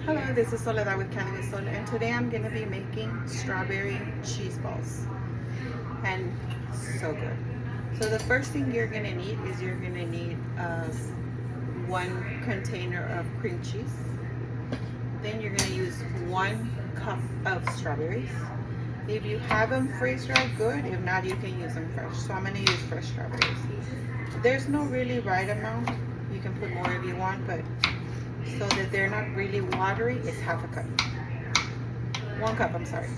Hello, this is Soledad with Candy with Soledad, and today I'm gonna be making strawberry cheese balls, and so good. So the first thing you're gonna need is you're gonna need one container of cream cheese. Then you're gonna use 1 cup of strawberries. If you have them freeze dried, good. If not, you can use them fresh. So I'm gonna use fresh strawberries. There's no really right amount. You can put more if you want, but so that they're not really watery, it's half a cup. 1 cup, I'm sorry.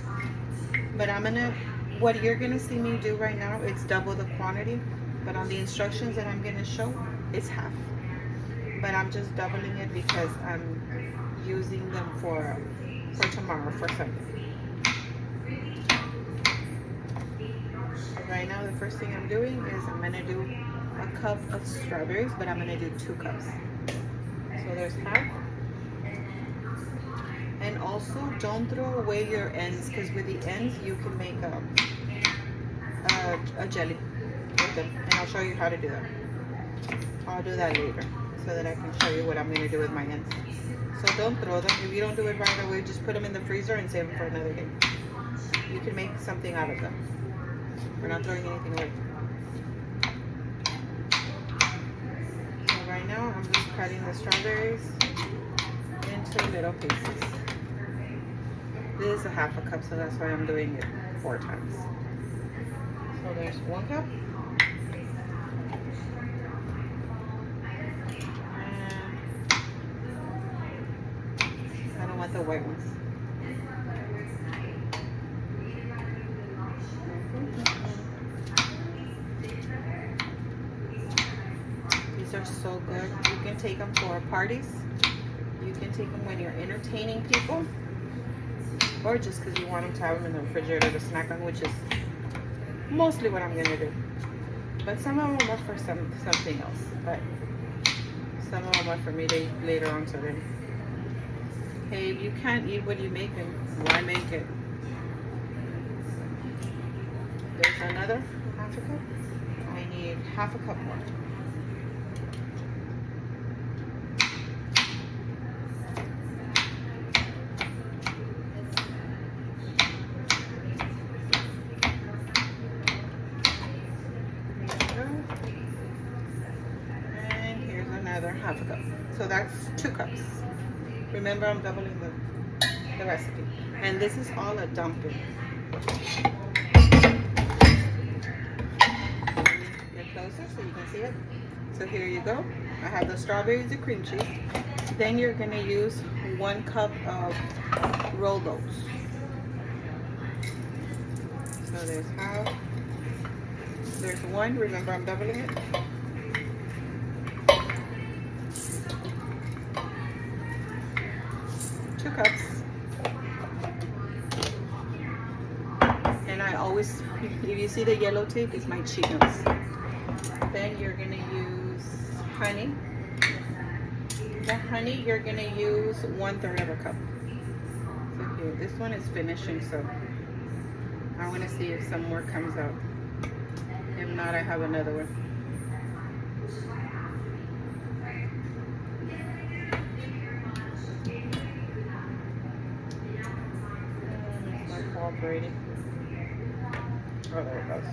But what you're gonna see me do right now, it's double the quantity. But on the instructions that I'm gonna show, it's half. But I'm just doubling it because I'm using them for tomorrow, for Sunday. So right now, the first thing I'm doing is I'm gonna do a cup of strawberries, but I'm gonna do 2 cups. So there's half. And also, don't throw away your ends, because with the ends you can make a jelly with them, and I'll show you how to do that. I'll do that later so that I can show you what I'm going to do with my ends. So don't throw them. If you don't do it right away, just put them in the freezer and save them for another day. You can make something out of them. We're not throwing anything away. So right now I'm just cutting the strawberries into little pieces. This is a half a cup, so that's why I'm doing it 4 times. So there's 1 cup. And I don't want the white ones. These are so good. You can take them for parties. You can take them when you're entertaining people, or just because you want them to have them in the refrigerator to snack on, which is mostly what I'm going to do. But some of them are for something else. But some of them are for me to eat later on today. Hey, if you can't eat what you make, then why make it? There's another half a cup. I need half a cup more. Half a cup. So that's 2 cups. Remember, I'm doubling the recipe. And this is all a dumping. Get closer so you can see it. So here you go. I have the strawberries and cream cheese. Then you're going to use 1 cup of rolled oats. So there's half. There's 1. Remember, I'm doubling it. 2 cups. And I always, if you see the yellow tape, it's my chickens. Then you're gonna use honey. The honey you're gonna use 1/3 of a cup. So here, this one is finishing, so I wanna see if some more comes out. If not, I have another one. Cooperating. Oh, there it goes.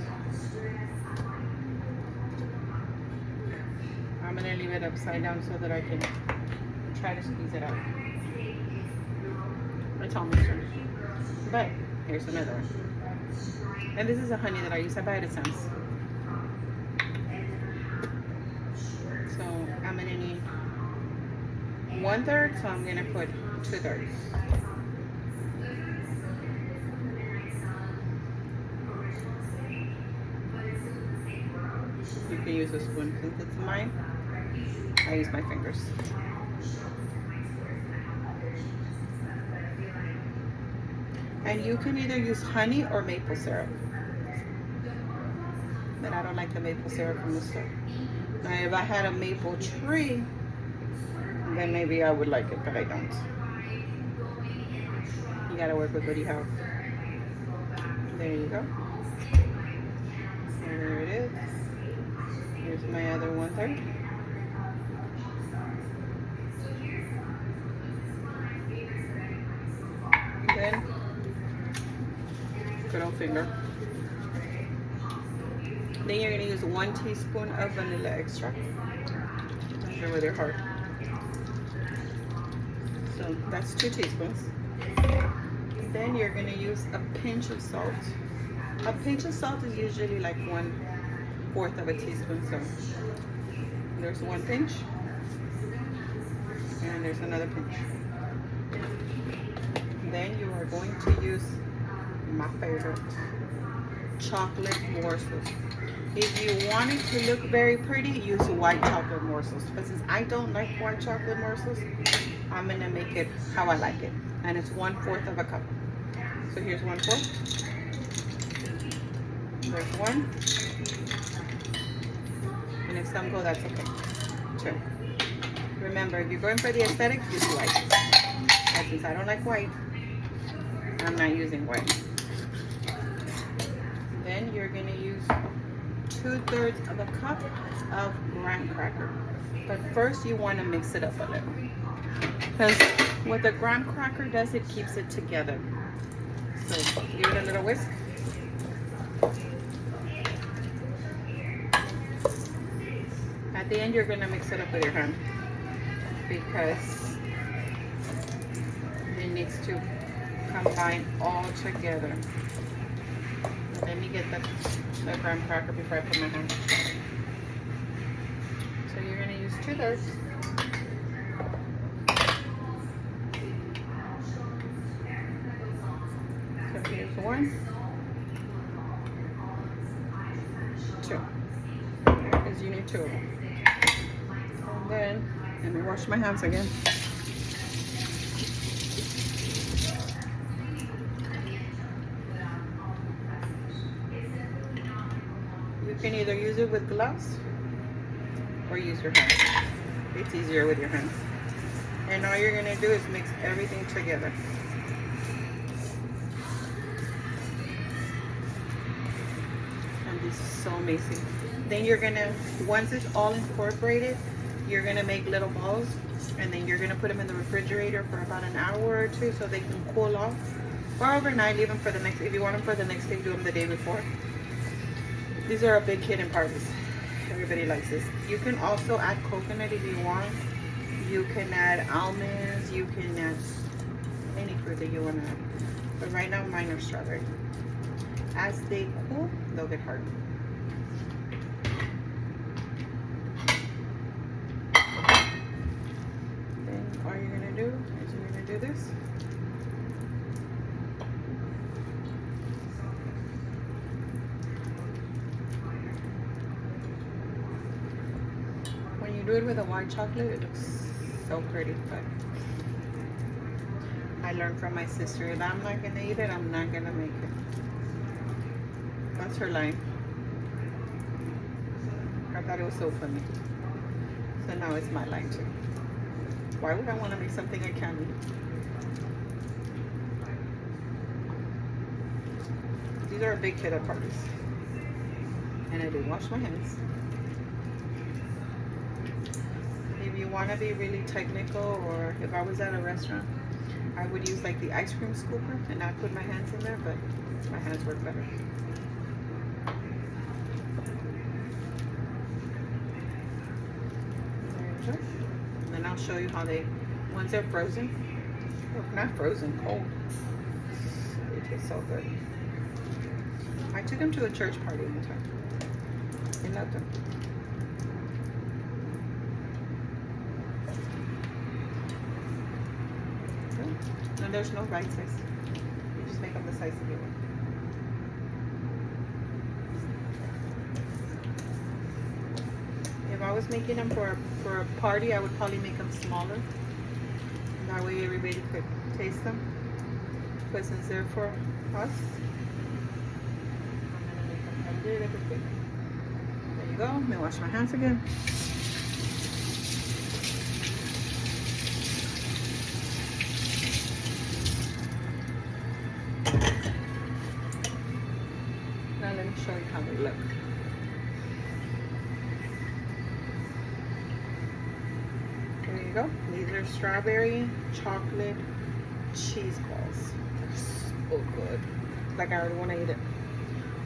I'm gonna leave it upside down so that I can try to squeeze it out. It's almost done. But here's another one. And this is a honey that I use. I buy it at Sam's. So I'm gonna need 1/3, so I'm gonna put 2/3. You can use a spoon. Since it's mine, I use my fingers. And you can either use honey or maple syrup. But I don't like the maple syrup from the store. Now, if I had a maple tree, then maybe I would like it, but I don't. You gotta work with what you have. There you go. And there it is. Here's my other 1/3. good old finger. Then you're gonna use 1 teaspoon of vanilla extract. Measure with your heart. So that's 2 teaspoons. Then you're gonna use a pinch of salt. A pinch of salt is usually like 1/4 of a teaspoon. So there's 1 pinch, and there's another pinch. Then you are going to use my favorite, chocolate morsels. If you want it to look very pretty, use white chocolate morsels. But since I don't like white chocolate morsels, I'm gonna make it how I like it. And it's 1/4 of a cup. So here's 1/4. There's 1. And if some go, that's okay. 2. Remember, if you're going for the aesthetics, use white. But since I don't like white, I'm not using white. Then you're gonna use 2/3 of a cup of graham cracker. But first you want to mix it up a little. Because what the graham cracker does, it keeps it together. So give it a little whisk. At the end, you're going to mix it up with your hand because it needs to combine all together. Let me get the graham cracker before I put my hand. So you're going to use 2/3. So here's 1, 2. Because you need 2 of them. And then, let me wash my hands again. You can either use it with gloves or use your hands. It's easier with your hands. And all you're going to do is mix everything together. And this is so amazing. Then you're going to, once it's all incorporated, you're going to make little balls. And then you're going to put them in the refrigerator for about an hour or 2 so they can cool off. Or overnight, leave them for the next, if you want them for the next day, do them the day before. These are a big hit in parties. Everybody likes this. You can also add coconut if you want. You can add almonds. You can add any fruit that you want to add. But right now, mine are strawberry. As they cool, they'll get hard. Then all you're going to do is you're going to do this. Do it with a white chocolate, it looks so pretty. But I learned from my sister, if I'm not gonna eat it, I'm not gonna make it. That's her line. I thought it was so funny. So now it's my line too. Why would I want to make something I can't eat? These are a big hit at parties. And I do wash my hands. If you want to be really technical, or if I was at a restaurant, I would use like the ice cream scooper and not put my hands in there, but my hands work better. There you go. And then I'll show you how they, once they're frozen, oh, not frozen, cold, they taste so good. I took them to a church party one time. They loved them. And there's no right size. You just make them the size that you want. If I was making them for a party, I would probably make them smaller. That way everybody could taste them. But since they're for us, I'm going to make them a little bit bigger. There you go. Let me wash my hands again. Now let me show you how they look. There you go. These are strawberry chocolate cheese balls. They're so good. like I already want to eat it.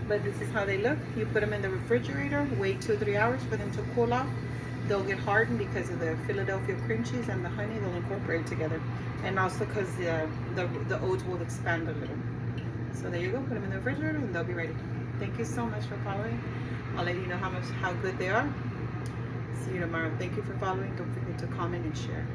But this is how they look. You put them in the refrigerator, wait 2 or 3 hours for them to cool off. They'll get hardened because of the Philadelphia cream cheese and the honey. They'll incorporate together, and also because the oats will expand a little. So there you go. Put them in the refrigerator, and they'll be ready. Thank you so much for following. I'll let you know how good they are. See you tomorrow. Thank you for following. Don't forget to comment and share.